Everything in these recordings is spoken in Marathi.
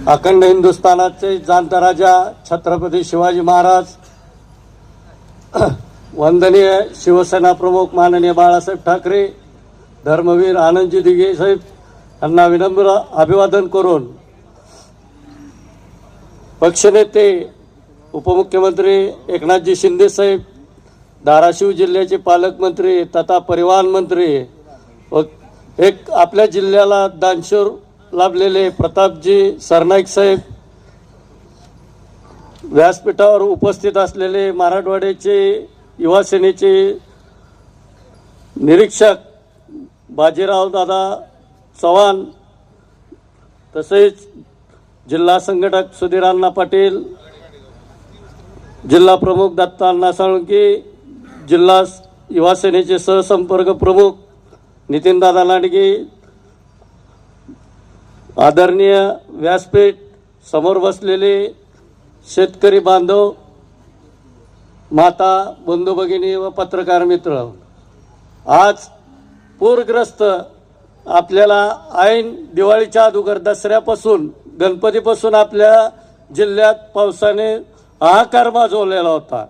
अखंड हिंदुस्थानाचे जाणता राजा छत्रपती शिवाजी महाराज, वंदनीय शिवसेना प्रमुख माननीय बाळासाहेब ठाकरे, धर्मवीर आनंदजी दिघे साहेब यांना विनम्र अभिवादन करून पक्षनेते उपमुख्यमंत्री एकनाथजी शिंदे साहेब, धाराशिव जिल्ह्याचे पालकमंत्री तथा परिवहन मंत्री व एक आपल्या जिल्ह्याला दानशूर लाभलेले प्रतापजी सरनाईक साहेब, व्यासपीठावर उपस्थित असलेले मराठवाड्याचे युवा सेनेचे निरीक्षक बाजीराव दादा चव्हाण, तसेच जिल्हा संघटक सुधीर अण्णा पाटील, जिल्हा प्रमुख दत्ता अण्णा साळुंके, जिल्हा युवा सेनेचे सहसंपर्क प्रमुख नितीन दादा लांडगे, आदरणीय व्यासपीठ समोर बसलेले शेतकरी बांधव, माता, बंधू भगिनी व पत्रकार मित्र, आज पूरग्रस्त आपल्याला ऐन दिवाळीच्या अगोदर दसऱ्यापासून गणपतीपासून आपल्या जिल्ह्यात पावसाने हाहाकार माजवलेला होता।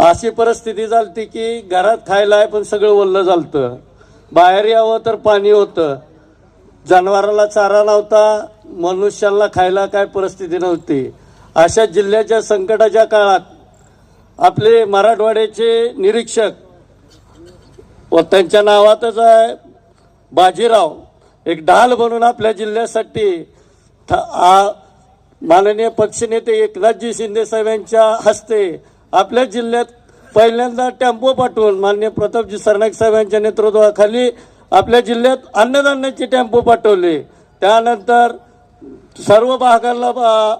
अशी परिस्थिती झाली की घरात खायला आहे पण सगळं ओलं झालतं, बाहेर यावं तर पाणी होतं, जनावराला चारा नव्हता, मनुष्याला खायला काय परिस्थिती नव्हती। अशा जिल्ह्याच्या संकटाच्या काळात आपले मराठवाड्याचे निरीक्षक व त्यांच्या नावातच आहे बाजीराव, एक ढाल बनून आपल्या जिल्ह्यासाठी माननीय पक्षनेते एकनाथजी शिंदे साहेबांच्या हस्ते आपल्या जिल्ह्यात पहिल्यांदा टेम्पो पाठवून माननीय प्रतापजी सरनाईक साहेबांच्या नेतृत्वाखाली आपल्या जिल्ह्यात अन्नधान्याचे टेम्पो पाठवले। त्यानंतर सर्व भागाला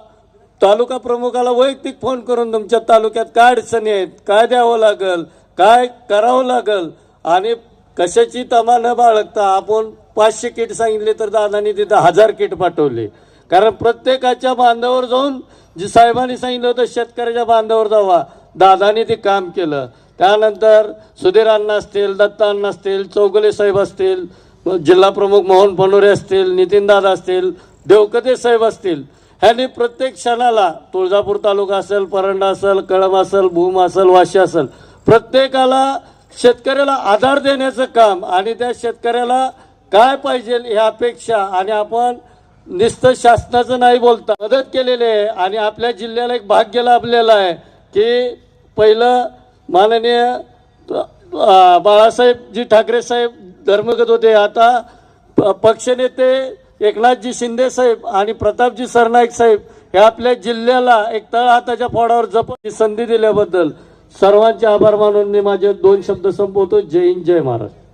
तालुका प्रमुखाला वैयक्तिक फोन करून तुमच्या तालुक्यात काय अडचणी आहेत, काय द्यावं लागेल, काय करावं लागेल आणि कशाची तमा न बाळगता आपण 500 किट सांगितले तर दादांनी तिथं 1000 किट पाठवले। कारण प्रत्येकाच्या बांधावर जाऊन जी साहेबांनी सांगितलं होतं शेतकऱ्याच्या बांधावर जावा, दादांनी ते काम केलं। त्यानंतर सुधीर अण्णा असतील, दत्ता अण्णा असतील, चौगुले साहेब असतील, जिल्हा प्रमुख मोहन पनोरे असतील, नितीन दादा असतील, देवकते साहेब असतील, ह्यांनी प्रत्येक क्षणाला तुळजापूर तालुका असेल, परंडा असेल, कळंब असेल, भूम असेल, वाशी असेल, प्रत्येकाला शेतकऱ्याला आधार देण्याचं काम आणि त्या शेतकऱ्याला काय पाहिजे ह्या अपेक्षा आणि आपण नुसतं शासनाचं नाही बोलता मदत केलेली आहे। आणि आपल्या जिल्ह्याला एक भाग्य लाभलेलं आहे की पहिलं माननीय बाळासाहेबजी ठाकरे साहेब धर्मगत होते, आता पक्षनेते एकनाथजी शिंदे साहेब आणि प्रतापजी सरनाईक साहेब हे आपल्या जिल्ह्याला एक तळहाताच्या फोडावर जपण्याची संधी दिल्याबद्दल सर्वांचे आभार मानून मी माझे 2 शब्द संपवतो। जय हिंद, जय महाराष्ट्र।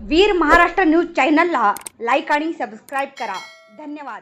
वीर महाराष्ट्र न्यूज चॅनलला लाईक आणि सबस्क्राईब करा। धन्यवाद।